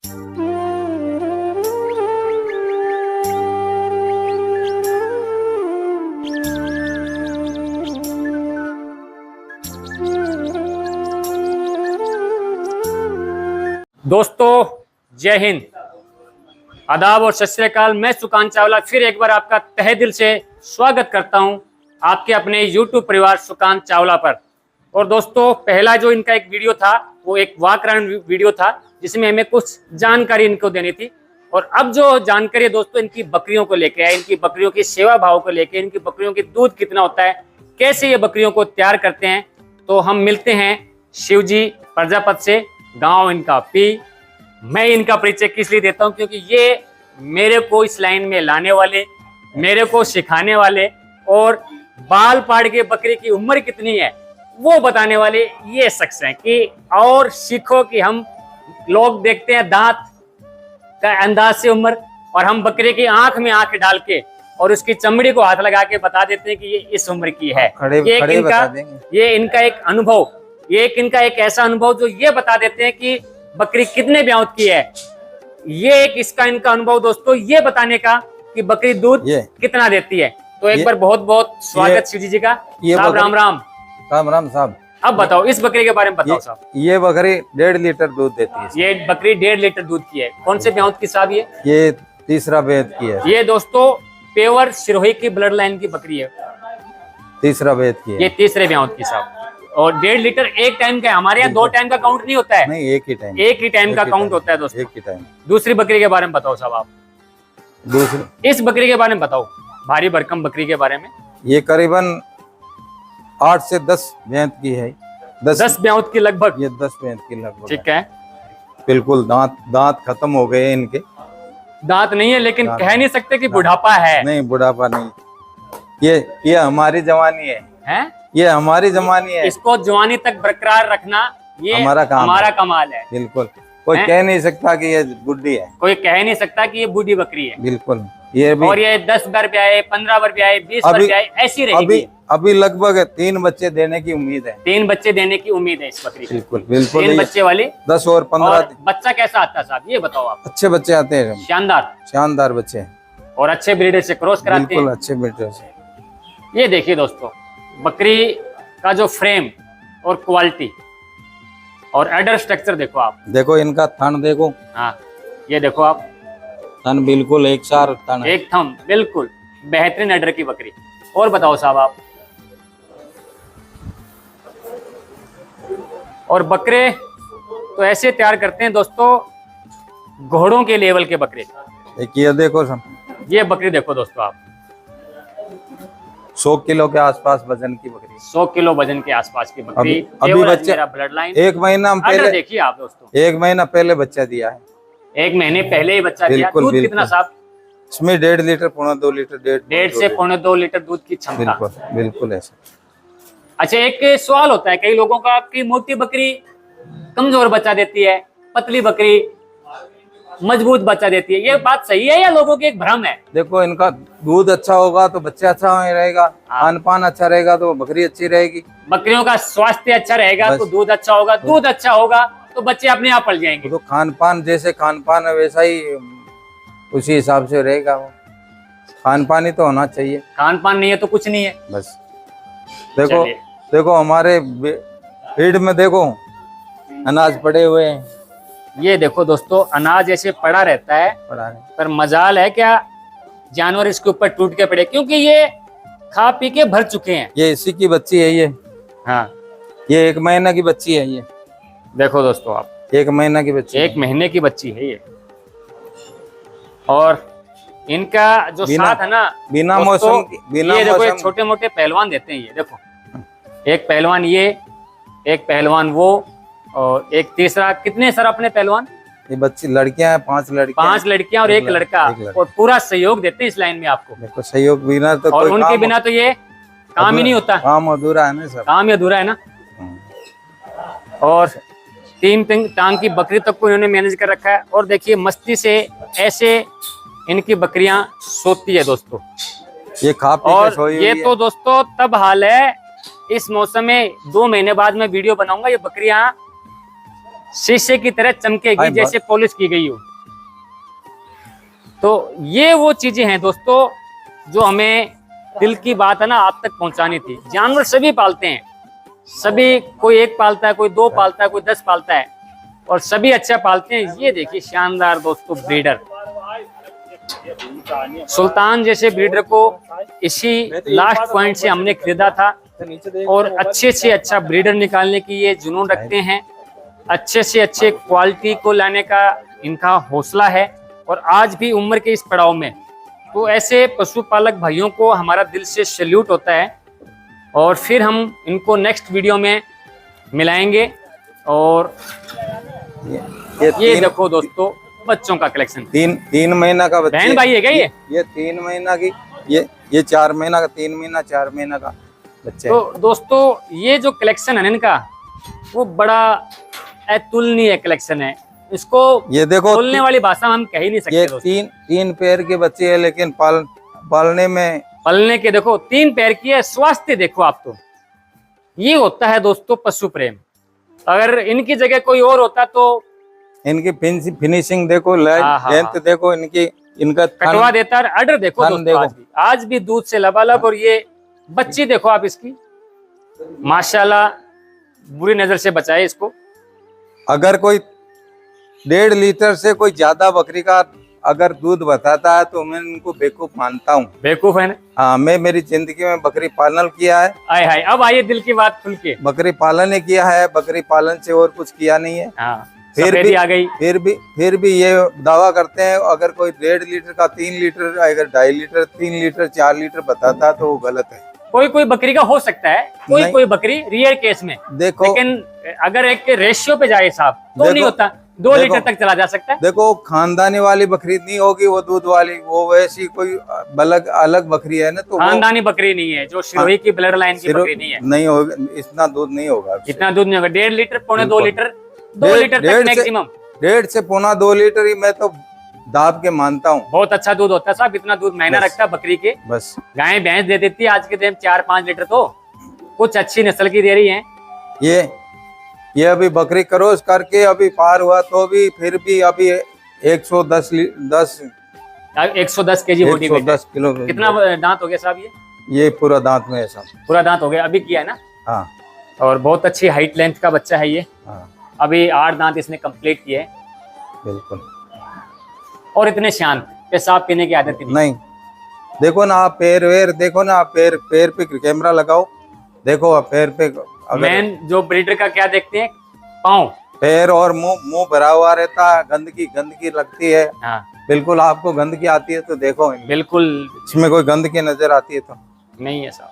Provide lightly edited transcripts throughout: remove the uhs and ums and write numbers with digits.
दोस्तों जय हिंद, आदाब और सत श्री अकाल। मैं सुकांत चावला फिर एक बार आपका तहे दिल से स्वागत करता हूं आपके अपने YouTube परिवार सुकांत चावला पर। और दोस्तों पहला जो इनका एक वीडियो था वो एक वाकरण वीडियो था जिसमें हमें कुछ जानकारी इनको देनी थी। और अब जो जानकारी है दोस्तों इनकी बकरियों को लेके है, इनकी बकरियों की सेवा भाव को लेके, इनकी बकरियों की दूध कितना होता है, कैसे ये बकरियों को तैयार करते हैं। तो हम मिलते हैं शिवजी प्रजापत से, गांव इनका पी। मैं इनका परिचय किस लिए देता हूं क्योंकि ये मेरे को इस लाइन में लाने वाले, मेरे को सिखाने वाले और बाल पाड़ के बकरी की उम्र कितनी है वो बताने वाले ये शख्स हैं कि और सीखो कि हम लोग देखते हैं दांत का अंदाज से उम्र, और हम बकरे की आंख में आंख डाल के और उसकी चमड़ी को हाथ लगा के बता देते हैं कि ये इस उम्र की है। ये इनका एक अनुभव, ये इनका एक ऐसा अनुभव जो ये बता देते हैं कि बकरी कितने ब्याउत की है। ये एक इसका इनका अनुभव दोस्तों ये बताने का कि बकरी दूध कितना देती है। तो एक बार बहुत बहुत स्वागत शिवजी जी का। साहब राम राम। राम राम साहब। अब बताओ इस बकरी के बारे में बताओ साहब। ये बकरी 1.5 लीटर दूध देती है। ये बकरी 1.5 लीटर दूध की है। कौन से ब्याउत की साहब? ये तीसरा वेद की है। ये दोस्तों पेवर सिरोही की ब्लड लाइन की बकरी है, तीसरा वेद की है। ये तीसरे ब्याउत की साहब। और 1.5 लीटर एक टाइम का है। हमारे यहाँ 2 टाइम का काउंट नहीं होता है। नहीं, एक ही टाइम का काउंट होता है दोस्तों, एक ही टाइम। दूसरी बकरी के बारे में बताओ साहब आप। दूसरी इस बकरी के बारे में बताओ, भारी भरकम बकरी के बारे में। ये करीबन 8 से 10 ब्यात की है। 10 ब्यात की लगभग। ये 10 ब्यात की लगभग। ठीक है। बिल्कुल दांत खत्म हो गए इनके। दांत नहीं है लेकिन कह नहीं सकते कि बुढ़ापा है। नहीं, बुढ़ापा नहीं। ये हमारी जवानी है। ये हमारी जवानी है। इसको जवानी तक बरकरार रखना ये हमारा कमाल है। बिल्कुल। कोई कह नहीं सकता कि ये बुढ़ी है। कोई कह नहीं सकता कि ये बूढ़ी बकरी है। बिल्कुल। ये भी, और ये 10 बार पे आए, 15 बार पे आए, 20 बार पे आए, ऐसी रहेगी। अभी लगभग 3 बच्चे देने की उम्मीद है। 3 बच्चे देने की उम्मीद है इस बकरी की। बिल्कुल बिल्कुल। 3 बच्चे वाली 10 और 15। बच्चा कैसा आता है साहब ये बताओ आप। अच्छे बच्चे आते हैं। शानदार बच्चे और अच्छे ब्रीडर से क्रॉस कराते हैं। बिल्कुल अच्छे ब्रीडर से। ये देखिए दोस्तों बकरी का जो फ्रेम और क्वालिटी और एडर स्ट्रक्चर देखो आप। देखो इनका थन देखो। हाँ ये देखो आप, थन बिल्कुल एक सार थन है। एक थम बिल्कुल बेहतरीन एडर की बकरी। और बताओ साहब आप। और बकरे तो ऐसे तैयार करते हैं दोस्तों घोड़ों के लेवल के बकरे। ये देखो सब, ये बकरी देखो दोस्तों आप, 100 किलो के आसपास वजन की बकरी। 100 किलो वजन के आसपास की बकरी। अभी बच्चे ब्लड लाइन 1 महीना पहले देखिए आप दोस्तों, 1 महीना पहले बच्चा दिया है। 1 महीने पहले ही बच्चा दिया। दूध कितना साहब? इसमें 1.5 लीटर, 2 लीटर, 1.5 से 2 लीटर दूध की क्षमता। बिल्कुल ऐसा। अच्छा एक सवाल होता है कई लोगों का कि मोटी बकरी कमजोर बच्चा देती है, पतली बकरी मजबूत बच्चा देती है। ये बात सही है या लोगों की एक भ्रम है? देखो इनका दूध अच्छा होगा तो बच्चा अच्छा रहेगा, खान पान अच्छा रहेगा तो बकरी अच्छी रहेगी। बकरियों का स्वास्थ्य अच्छा रहेगा तो दूध अच्छा होगा, दूध अच्छा होगा तो बच्चे अपने आप पल जाएंगे। तो खान पान जैसे खान पान है वैसा ही उसी हिसाब से रहेगा। वो खान पान ही तो होना चाहिए। खान पान नहीं है तो कुछ नहीं है बस। देखो हमारे फीड में देखो अनाज पड़े हुए हैं। ये देखो दोस्तों अनाज ऐसे पड़ा रहता है, पर मजाल है क्या जानवर इसके ऊपर टूट के पड़े, क्योंकि ये खा पी के भर चुके हैं। ये इसी की बच्ची है ये। हाँ ये 1 महीना की बच्ची है ये। देखो दोस्तों आप, 1 महीना की बच्ची, 1 महीने की बच्ची है ये। और इनका जो साथ है ना बिना मौसम, ये देखो एक छोटे मोटे पहलवान देते हैं। ये देखो एक पहलवान ये, एक पहलवान वो, और एक तीसरा। कितने सर अपने पहलवान? ये बच्ची लड़कियां हैं, 5 लड़कियां और एक लड़का। और पूरा सहयोग देते हैं इस लाइन में आपको। देखो सहयोग बिना तो और उनके बिना तो ये काम ही नहीं होता। काम अधूरा है ना सर, काम ही अधूरा है ना। और 3 टांग की बकरी तक को इन्होंने मैनेज कर रखा है। और देखिए मस्ती से ऐसे इनकी बकरियां सोती है दोस्तों। ये खा पी के सोई हुई ये तो दोस्तों तब हाल है इस मौसम में। 2 महीने बाद मैं वीडियो बनाऊंगा। ये बकरियां शीशे की तरह चमकेगी, हाय जैसे पॉलिश की गई हो। तो ये वो चीजें हैं दोस्तों जो हमें दिल की बात है ना आप तक पहुंचानी थी। जानवर सभी पालते हैं, सभी, कोई एक पालता है, कोई दो पालता है, कोई 10 पालता है, और सभी अच्छा पालते हैं। ये देखिए शानदार दोस्तों ब्रीडर, सुल्तान जैसे ब्रीडर को इसी लास्ट पॉइंट से हमने खरीदा था, और अच्छे से अच्छा ब्रीडर निकालने की ये जुनून रखते हैं। अच्छे से अच्छे क्वालिटी को लाने का इनका हौसला है, और आज भी उम्र के इस पड़ाव में तो ऐसे पशुपालक भाइयों को हमारा दिल से सैल्यूट होता है। और फिर हम इनको नेक्स्ट वीडियो में मिलाएंगे। और ये देखो दोस्तों बच्चों का कलेक्शन, 3 महीना का बच्चा, बहन भाई है क्या ये 3 महीना की, ये 4 महीना का, 3 महीना 4 महीना का बच्चा है। तो दोस्तों ये जो कलेक्शन है ना इनका, वो बड़ा अतुलनीय कलेक्शन है। इसको ये देखो बोलने वाली भाषा में हम कह ही नहीं सकते ये दोस्तों। 3 पैर के बच्चे है, लेकिन पालने में पलने के देखो 3 पैर की है, स्वास्थ्य देखो आप। तो ये होता है दोस्तों पशु प्रेम। अगर इनकी जगह कोई और होता तो इनकी फिनिशिंग देखो, लेंथ देखो, इनका कटवा देता। और अडर देखो दोस्तों, आज भी दूध से लबालब। और ये बच्ची देखो आप इसकी, माशाल्लाह, बुरी नजर से बचाए इसको। अगर कोई 1.5 लीटर से कोई ज्यादा बकरी का अगर दूध बताता है तो मैं इनको बेवकूफ मानता हूँ। बेवकूफ है ना? हाँ, मैं मेरी जिंदगी में बकरी पालन किया है। आए हाय, अब आइए दिल की बात खुल के। बकरी पालन ही किया है, बकरी पालन से और कुछ किया नहीं है। हाँ, फिर भी आ गई। फिर भी ये दावा करते हैं अगर कोई 1.5 लीटर का 3 लीटर, अगर 2.5 लीटर, 3 लीटर, 4 लीटर बताता है तो वो गलत है। कोई बकरी का हो सकता है, कोई बकरी रियर केस में देखो, लेकिन अगर एक रेशियो पे जाए साहब तो नहीं होता, 2 लीटर तक चला जा सकता है। देखो खानदानी वाली बकरी नहीं होगी वो दूध वाली, वो वैसी कोई अलग बकरी है ना, तो खानदानी बकरी नहीं है, जो सिरोही की ब्लड लाइन की बकरी नहीं है। नहीं होगा, इतना दूध नहीं होगा, इतना दूध नहीं होगा। 1.5 लीटर, 2.25 लीटर, 2 लीटर तक मैक्सिमम। 1.5 से 2.25 लीटर ही मैं तो दाब के मानता हूँ। बहुत अच्छा दूध होता है साहब, इतना दूध महीना रखता है बकरी के। बस गाय भैंस दे देती है आज के दिन 4-5 लीटर, तो कुछ अच्छी नस्ल की दे रही है। ये अभी बकरी क्रॉस करके अभी पार हुआ तो भी फिर भी अभी 110 केजी बॉडी वेट, 110 किलो। कितना दांत हो गया साहब? ये पूरा दांत में है सब, पूरा दांत हो गया, अभी किया है ना? हाँ। और बहुत अच्छी हाइट लेंथ का बच्चा है ये। हाँ। अभी 8 दांत इसने कंप्लीट किए। बिल्कुल। और इतने शांत, पेशाब पीने की आदत ही नहीं। देखो ना आप पैर वेर देखो ना, आप पैर पे कैमरा लगाओ, देखो आप पैर पे। मेन जो ब्रीडर का क्या देखते हैं, पाँव, पैर और मुंह भरा हुआ रहता है, गंदगी लगती है। हाँ। बिल्कुल आपको गंदगी आती है तो देखो, बिल्कुल इसमें कोई गंदगी नजर आती है तो नहीं है साहब।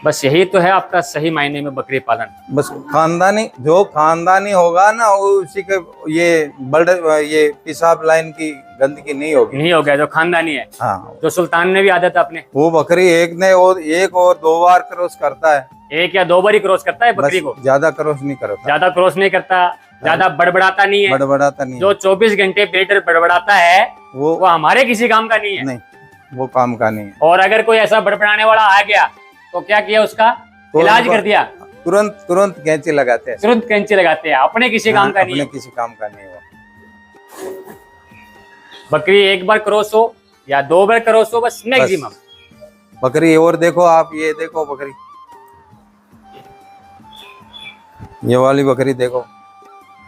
बस यही तो है आपका सही मायने में बकरी पालन। बस खानदानी होगा ना, वो उसी के ये पेशाब लाइन की गंदगी नहीं होगी। नहीं हो गया जो खानदानी है। हाँ। जो सुल्तान ने भी आदत अपने, वो बकरी एक और 2 बार क्रॉस करता है, 1 या 2 बार ही क्रॉस करता है बकरी को, ज्यादा क्रॉस नहीं करता, ज्यादा क्रॉस नहीं करता, ज्यादा बड़बड़ाता नहीं है। बड़बड़ाता नहीं। जो 24 घंटे ब्रीडर बड़बड़ाता है वो हमारे किसी काम का नहीं है। नहीं, वो काम का नहीं है। और अगर कोई ऐसा बड़बड़ाने वाला आ गया तो क्या किया, उसका इलाज कर दिया, तुरंत कैंची लगाते हैं, तुरंत कैंची लगाते हैं। अपने किसी काम का नहीं है, किसी काम का नहीं हुआ। बकरी 1 बार क्रॉस हो या 2 बार क्रॉस हो, बस मैक्सिमम। बकरी और देखो आप, ये देखो बकरी, ये वाली बकरी देखो,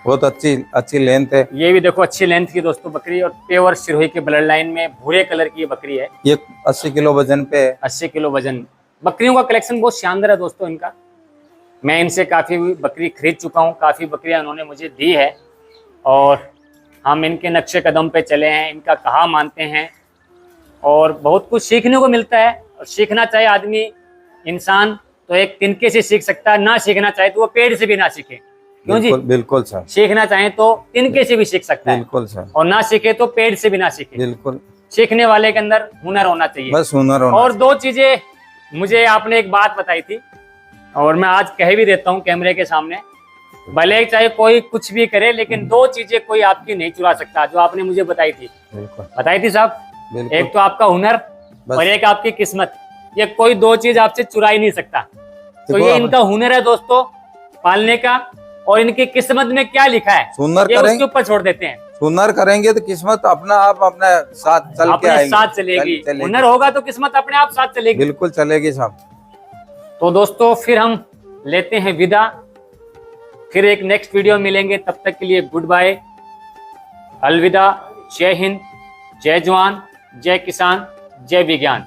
बहुत अच्छी लेंथ है। ये भी देखो अच्छी लेंथ की दोस्तों बकरी, और प्योर सिरोही के ब्लड लाइन में भूरे कलर की बकरी है। ये 80 किलो वजन पे है। 80 किलो वजन। बकरियों का कलेक्शन बहुत शानदार है दोस्तों इनका। मैं इनसे काफ़ी बकरी खरीद चुका हूँ, काफ़ी बकरियाँ उन्होंने मुझे दी है, और हम इनके नक्शे कदम पे चले हैं, इनका कहा मानते हैं, और बहुत कुछ सीखने को मिलता है। और सीखना चाहे आदमी, इंसान तो एक तिनके से सीख सकता है, ना सीखना चाहे तो वो पेड़ से भी ना सीखे। क्यों जी? बिल्कुल सर। सीखना चाहे तो तिनके से भी सीख सकता है, बिल्कुल सर। और ना सीखे तो पेड़ से भी ना सीखे। बिल्कुल। सीखने वाले के अंदर हुनर होना चाहिए, बस हुनर होना। और 2 चीजें मुझे आपने एक बात बताई थी, और मैं आज कह भी देता हूँ कैमरे के सामने, भले चाहे कोई कुछ भी करे, लेकिन 2 चीजें कोई आपकी नहीं चुरा सकता, जो आपने मुझे बताई थी। बताई थी साहब, एक तो आपका हुनर और एक आपकी किस्मत। ये कोई 2 चीज आपसे चुरा ही नहीं सकता। तो ये इनका हुनर है दोस्तों, पालने का, और इनकी किस्मत में क्या लिखा है सुनर ये करेंगे। उसके ऊपर छोड़ देते हैं। हुनर करेंगे तो किस्मत अपना आप अपने साथ चल के अपने आएगी, साथ चलेगी, चलेगी। हुनर होगा तो किस्मत अपने आप साथ चलेगी। बिल्कुल चलेगी साहब। तो दोस्तों फिर हम लेते हैं विदा, फिर एक नेक्स्ट वीडियो मिलेंगे, तब तक के लिए गुड बाय, अलविदा, जय हिंद, जय जवान, जय किसान, जय विज्ञान।